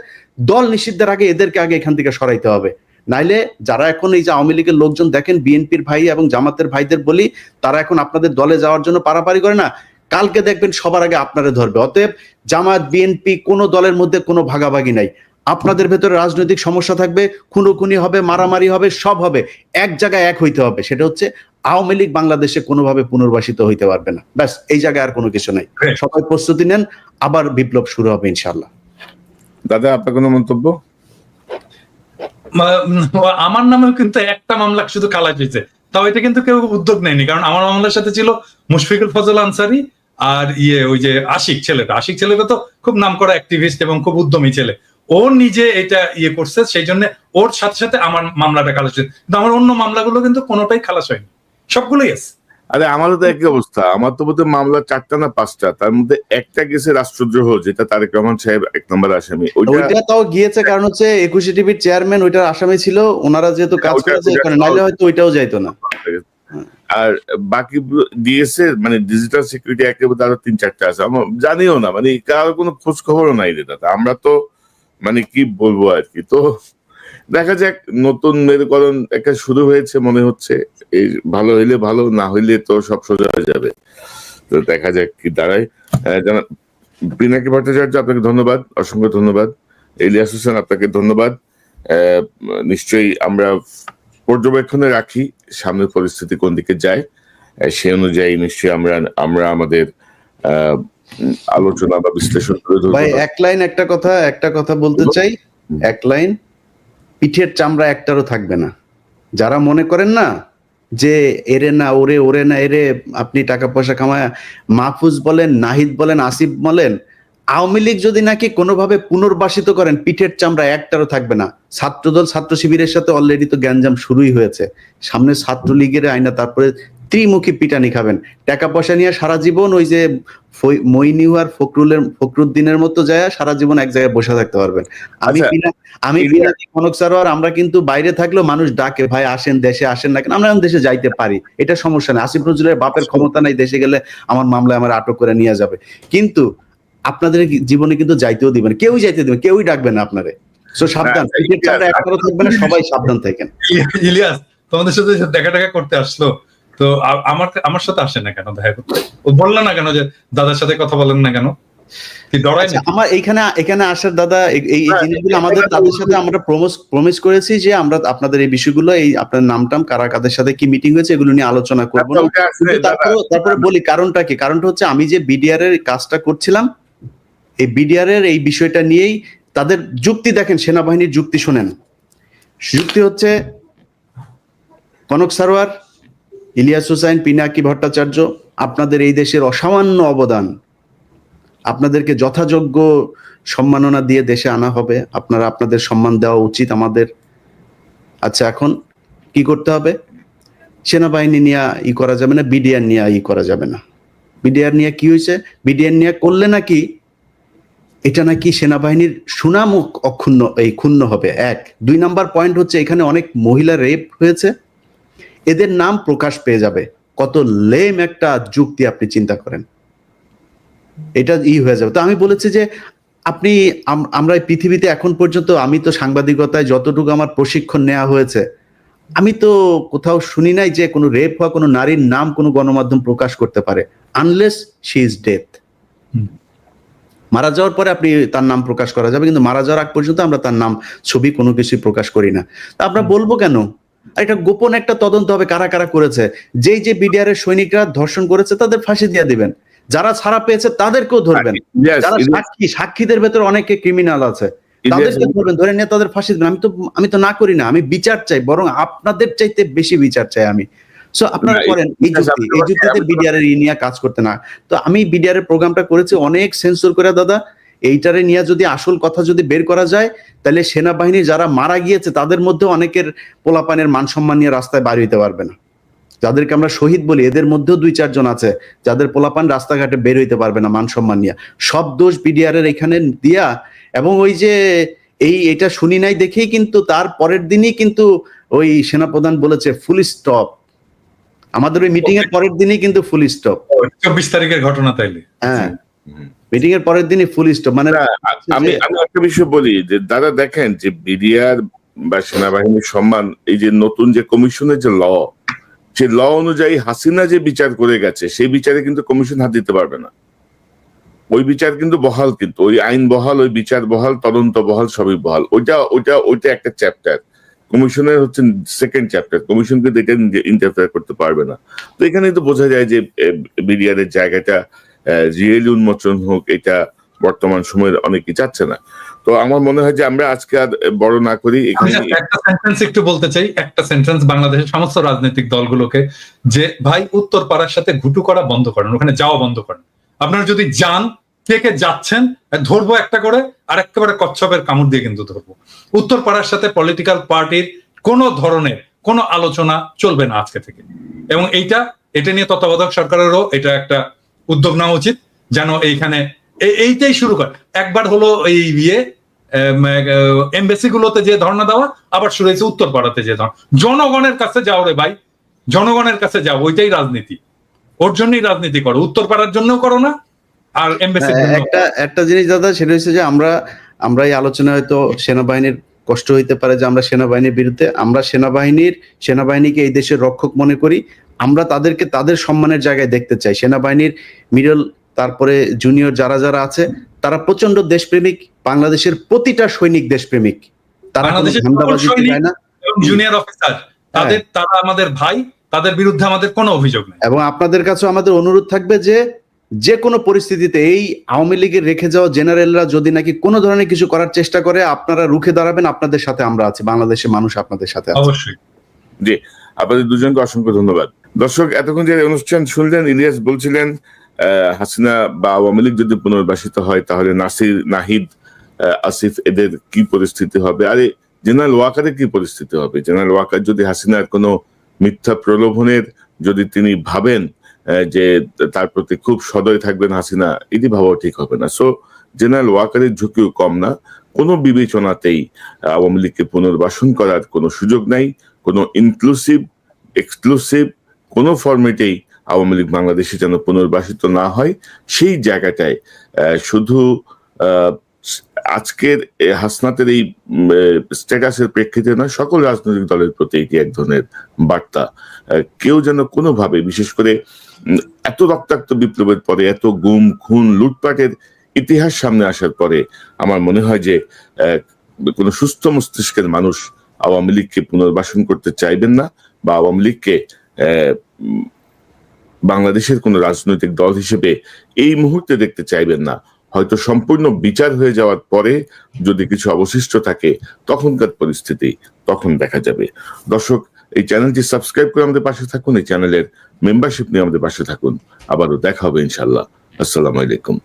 দল নিষিদ্ধের আগে এদেরকে আগে এখান থেকে সরাইতে হবে। নাইলে যারা এখন এই যে আওয়ামী লীগের লোকজন দেখেন, বিএনপির ভাই এবং জামাতের ভাইদের বলি, তারা এখন আপনাদের দলে যাওয়ার জন্য পারাপারি করে না, কালকে দেখবেন সবার আগে আপনারা ধরবে। অতএব জামাত, বিএনপি কোন দলের মধ্যে কোনো ভাগাভাগি নাই। আপনাদের ভেতরে রাজনৈতিক সমস্যা থাকবে, খুনোখুনি হবে, মারামারি হবে, সব হবে, এক জায়গায় এক হইতে হবে। সেটা হচ্ছে আওয়ামী লীগ বাংলাদেশে কোনোভাবে পুনর্বাসিত হইতে পারবে না। ব্যাস, এই জায়গায় আর কোনো কিছু নাই। সবাই প্রস্তুতি নেন, আবার বিপ্লব শুরু হবে ইনশাল্লাহ। দাদা আপনার কোনো মন্তব্য? আমার নামেও কিন্তু একটা মামলা শুধু খালাস হয়েছে, তাও এটা কিন্তু কেউ উদ্যোগ নেয়নি। কারণ আমার মামলার সাথে ছিল মুশফিকুল ফজল আনসারী আর ওই যে আশিক ছেলেটা তো খুব নামকরা অ্যাক্টিভিস্ট এবং খুব উদ্যমী ছেলে। ও নিজে এটা করছে, সেই জন্য ওর সাথে সাথে আমার মামলাটা খালাস হয়েছে। কিন্তু আমার অন্য মামলাগুলো কিন্তু কোনোটাই খালাস হয়নি, সবগুলোই আছে। আরে আমারও তো একই অবস্থা, আমার তো বোধহয় মামলা 4টা না 5টা, তার মধ্যে একটা গেছে রাষ্ট্রদ্রোহ, যেটা তারেক রহমান সাহেব 1 নম্বর আসামি। ওইটা তাও গিয়েছে কারণ হচ্ছে 21 টিভির চেয়ারম্যান ওইটার আসামি ছিল, ওনারা যেহেতু কাজ করেছে এখানে, নাইলে হয়তো ওইটাও যাইতো না। আর বাকি দিয়েছে মানে ডিজিটাল সিকিউরিটি অ্যাক্টের আরো 3-4টা আছে, আমার জানিও না, মানে কারো কোনো খোঁজ খবরও নাই রে দাদা। আমরা তো মানে কি বলবো আর কি। তো দেখা যাক, নতুন মেরুকরণ একটা শুরু হয়েছে মনে হচ্ছে, এই ভালো হইলে ভালো, না হইলে তো সব সোজা হয়ে যাবে। তো দেখা যাক কি দাঁড়ায়। পিনাকি ভট্টাচার্য, আপনাকে ধন্যবাদ, অসংখ্য ধন্যবাদ। ইলিয়াস হোসেন, আপনাকে ধন্যবাদ। নিশ্চয়ই আমরা পর্যবেক্ষণে রাখি সামনের পরিস্থিতি কোন দিকে যায়, সেই অনুযায়ী নিশ্চয়ই আমরা আমাদের আলোচনা বা বিশ্লেষণ করে ধরবো। ভাই একটা কথা বলতে চাই, এক লাইন, পিঠের চামড়া একটারও থাকবে না। যারা মনে করেন না যে এরে না ওরে, ওরে না এরে, আপনি টাকা পয়সা কামায়, মাহফুজ বলেন, নাহিদ বলেন, আসিফ বলেন, আওয়ামী লীগ যদি নাকি কোনোভাবে পুনর্বাসিত করেন, পিঠের চামড়া একটারও থাকবে না। ছাত্রদল ছাত্র শিবিরের সাথে অলরেডি তো গ্যাঞ্জাম শুরুই হয়েছে, সামনে ছাত্রলীগের আইনা, তারপরে ত্রিমুখী পিটানি খাবেন। টাকা পয়সা নিয়ে সারা জীবন ওই যে মইনিউ আর ফখরুদ্দিনের মতো যায় সারা জীবন এক জায়গায় বসে থাকতে পারবেন। আমি পিনাকি কনক সারোয়ার, আমরা কিন্তু বাইরে থাকলেও মানুষ ডাকে, ভাই আসেন দেশে, আসেন না কেন, আমরা দেশে যাইতে পারি, এটা সমস্যা নেই। আসিফ নজরুলের বাপের ক্ষমতা নাই, দেশে গেলে আমার মামলায় আমার আটক করে নিয়ে যাবে, কিন্তু আপনাদের জীবনে কিন্তু যাইতেও দিবেন, কেউই যাইতে দিবেন, কেউই ডাকবে না আপনারে। সো সাবধান, পিঠের চামড়া একটারও থাকবে না, সবাই সাবধান থাকেন। ইলিয়াস তোমাদের সাথে দেখা করতে আসলো, তো আমার সাথে আসে না কেন দেখা করতে? ও বললো না কেন যে দাদার সাথে কথা বলেন না কেন? কি ডরাই না? আমার এখানে আসার দাদা, এই জিনিসগুলো আমাদের তাদের সাথে আমরা প্রমিস করেছি যে আমরা আপনাদের এই বিষয়গুলো, এই আপনার নামটাম কারা কাদের সাথে কি মিটিং হয়েছে এগুলো নিয়ে আলোচনা করবো না। তারপরে বলি কারণটা কি, কারণটা হচ্ছে আমি যে বিডিআর এর কাজটা করছিলাম, এই বিডিআর এর এই বিষয়টা নিয়েই তাদের যুক্তি দেখেন, সেনাবাহিনীর যুক্তি শোনেন। যুক্তি হচ্ছে কনক সারোয়ার, ইলিয়াস হোসেন, পিনাকি ভট্টাচার্য, আপনাদের এই দেশের অসামান্য অবদান, আপনাদেরকে যথাযোগ্য সম্মাননা দিয়ে দেশে আনা হবে, আপনারা আপনাদের সম্মান দেওয়া উচিত আমাদের। আচ্ছা, এখন কি করতে হবে? সেনাবাহিনী নিয়ে ই করা যাবে না, বিডিআর নিয়ে ই করা যাবে না। বিডিআর নিয়ে কি হয়েছে? বিডিআর নিয়ে করলে নাকি এটা নাকি সেনাবাহিনীর সুনাম ক্ষুণ্ণ হবে, 1। 2 নাম্বার পয়েন্ট হচ্ছে এখানে অনেক মহিলা রেপ হয়েছে, এদের নাম প্রকাশ পেয়ে যাবে। কত লেম একটা যুক্তি, আপনি চিন্তা করেন, এটা হয়ে যাবে। তো আমি বলেছি যে আমরা পৃথিবীতে এখন পর্যন্ত, আমি তো সাংবাদিকতায় যতটুকু আমার প্রশিক্ষণ নেওয়া হয়েছে, আমি তো কোথাও শুনি নাই যে কোনো রেপ হওয়া কোনো নারীর নাম কোনো গণমাধ্যম প্রকাশ করতে পারে, আনলেস শি ইজ ডেথ। মারা যাওয়ার পরে আপনি তার নাম প্রকাশ করা যাবে, কিন্তু মারা যাওয়ার আগ পর্যন্ত আমরা তার নাম, ছবি কোনো কিছুই প্রকাশ করি না। তা আমরা বলবো কেন? এটা গোপন একটা তদন্ত হবে, কারা কারা করেছে। যে বিডিআর এর সৈনিকরা ধর্ষণ করেছে তাদের ফাঁসি দিয়ে দিবেন, যারা ছাড়া পেয়েছে তাদেরকেও ধরবেন, যারা সাক্ষীদের ভেতর অনেকে ক্রিমিনাল আছে তাদেরকে ধরবেন, ধরে নিয়ে তাদের ফাঁসি দিবেন। আমি তো না করি না, আমি বিচার চাই, বরং আপনাদের চাইতে বেশি বিচার চাই আমি। সো আপনারা করেন এই যুক্তিতে বিডিআর এর নিয়ে কাজ করতে না। তো আমি বিডিআর এর প্রোগ্রামটা করেছি অনেক সেন্সর করে দাদা, এইটারে নিয়ে যদি আসল কথা যদি বের করা যায়, তাহলে সেনাবাহিনী যারা মারা গিয়েছে তাদের মধ্যে অনেকের পোলাপানের মান সম্মান নিয়ে রাস্তায় বাইরে হইতে পারবে না। যাদেরকে আমরা শহীদ বলি, এদের মধ্যেও 2-4 জন আছে যাদের পোলাপান রাস্তাঘাটে বের হইতে পারবে না মান সম্মান নিয়ে। সব দোষ বিডিআর এর এখানে দিয়া, এবং ওই যে এটা শুনি নাই দেখেই কিন্তু তার পরের দিনই কিন্তু ওই সেনাপ্রধান বলেছে ফুল স্টপ। আমাদের ওই মিটিং এর পরের দিনই কিন্তু ফুল স্টপ, 24 তারিখের ঘটনা তাইলে। হ্যাঁ, মিটিং এর পরের দিনই ফুল স্টপ। মানে আমি একটা বিষয় বলি যে দাদা দেখেন, যে বিডিআর বা সেনাবাহিনীর সম্মান, এই যে নতুন যে কমিশনের যে সেই ল অনুযায়ী হাসিনা যে বিচার করে গেছে, সেই বিচারে কিন্তু কমিশন হাত দিতে পারবে না। ওই বিচার কিন্তু বহাল, কিন্তু ওই আইন বহাল, ওই বিচার বহাল, তদন্ত বহাল, সবই বহাল। ওইটা একটা চ্যাপ্টার, কমিশনের হচ্ছে সেকেন্ড চ্যাপ্টার। কমিশন কিন্তু এটা ইন্টারফেয়ার করতে পারবে না। তো এখানে তো বোঝা যায় যে বিডিআর এর জায়গাটা রিয়েলি উন্মোচন হোক, এটা বর্তমান সময়ের অনেকে চাচ্ছে না। তো আমার মনে হয় যে আমরা আজকে আর বড় না করি, এখানে একটা সেন্টেন্স একটু বলতে চাই, একটা সেন্টেন্স বাংলাদেশের সমস্ত রাজনৈতিক দলগুলোকে, যে ভাই উত্তর পাড়ার সাথে ঘুটু করা বন্ধ করেন, ওখানে যাওয়া বন্ধ করেন। আপনারা যদি যান, কে যাচ্ছেন ধরবো একটা করে, আর একেবারে কচ্ছপের কামড় দিয়ে কিন্তু ধরবো। উত্তর পাড়ার সাথে পলিটিক্যাল পার্টির কোন ধরনের কোনো আলোচনা চলবে না আজকে থেকে, এবং এটা নিয়ে তত্ত্বাবধায়ক সরকারেরও এটা একটা উদ্যোগ নেওয়া উচিত, যেন এইখানে এইটাই শুরু করে। একবার হলো এই এমবেসি গুলোতে যে ধর্ণা দেওয়া, আবার শুরু হয়েছে উত্তর পাড়াতে যে ধর্ণা। জনগণের কাছে যাও রে ভাই, জনগণের কাছে যাও, ওইটাই রাজনীতি। ওর জন্যই রাজনীতি করো, উত্তর পাড়ার জন্য করো না, আর এমবেসির জন্য। একটা জিনিস দাদা, সেটা হচ্ছে যে আমরা এই আলোচনায় হয়তো সেনাবাহিনীর কষ্ট হইতে পারে যে আমরা সেনাবাহিনীর বিরুদ্ধে, আমরা সেনাবাহিনীকে এই দেশের রক্ষক মনে করি। আমরা তাদেরকে তাদের সম্মানের জায়গায় দেখতে চাই। সেনাবাহিনীর মিডল, তারপরে জুনিয়র যারা আছে, তারা প্রচন্ড দেশপ্রেমিক। বাংলাদেশের প্রতিটা সৈনিক দেশপ্রেমিক, তারা জুনিয়র অফিসার, তারা আমাদের ভাই, তাদের বিরুদ্ধে আমাদের কোনো অভিযোগ নেই। এবং আপনাদের কাছে আমাদের অনুরোধ থাকবে যে কোনো পরিস্থিতিতে এই আওয়ামী লীগের রেখে যাওয়া জেনারেলরা যদি নাকি কোনো ধরনের কিছু করার চেষ্টা করে, আপনারা রুখে দাঁড়াবেন। আপনাদের সাথে আমরা আছি, বাংলাদেশের মানুষ আপনাদের সাথে আছে। অবশ্যই। জি, আপনাদের দুজনকে অসংখ্য ধন্যবাদ। দর্শক, এতক্ষণ যে অনুষ্ঠান শুনলেন, ইলিয়াস বলছিলেন হাসিনা বা আওয়ামী লীগ যদি পুনর্বাসিত হয় তাহলে নাসির, নাহিদ, আসিফ এদের কি পরিস্থিতি হবে, আরে জেনারেল ওয়াকারের কি পরিস্থিতি হবে? জেনারেল ওয়াকার যদি হাসিনার কোনো মিথ্যা প্রলোভনের যদি তিনি ভাবেন যে তার প্রতি খুব সদয় থাকবেন হাসিনা, এটি ভাবাও ঠিক হবে না। সো জেনারেল ওয়াকারের ঝুঁকিও কম না। কোনো বিবেচনাতেই আওয়ামী লীগকে পুনর্বাসন করার কোনো সুযোগ নাই। কোনো ইনক্লুসিভ, এক্সক্লুসিভ কোনো ফরম্যাটেই আওয়ামী লীগ বাংলাদেশে যেন পুনর্বাসিত না হয়, সেই জায়গাটায় শুধু আজকের হাসনাতের এই স্ট্যাটাসের প্রেক্ষিতে নয়, সকল রাজনৈতিক দলের প্রতি এটি এক ধরনের বার্তা। কেউ যেন কোনোভাবে, বিশেষ করে এত রক্তাক্ত বিপ্লবের পরে, এত গুম খুন লুটপাটের ইতিহাস সামনে আসার পরে আমার মনে হয় যে কোনো সুস্থ মস্তিষ্কের মানুষ আওয়ামী লীগকে পুনর্বাসন করতে চাইবেন না, বা আওয়ামী লীগকে বাংলাদেশের কোনো রাজনৈতিক দল হিসেবে এই মুহূর্তে দেখতে চাইবেন না। হয়তো সম্পূর্ণ বিচার হয়ে যাওয়ার পরে যদি কিছু অবশিষ্ট থাকে, তখনকার পরিস্থিতি তখন দেখা যাবে। দর্শক, এই চ্যানেলটি সাবস্ক্রাইব করে আমাদের পাশে থাকুন, এই চ্যানেলের মেম্বারশিপ নিয়ে আমাদের পাশে থাকুন। আবারও দেখা হবে ইনশাল্লাহ। আসসালামু আলাইকুম।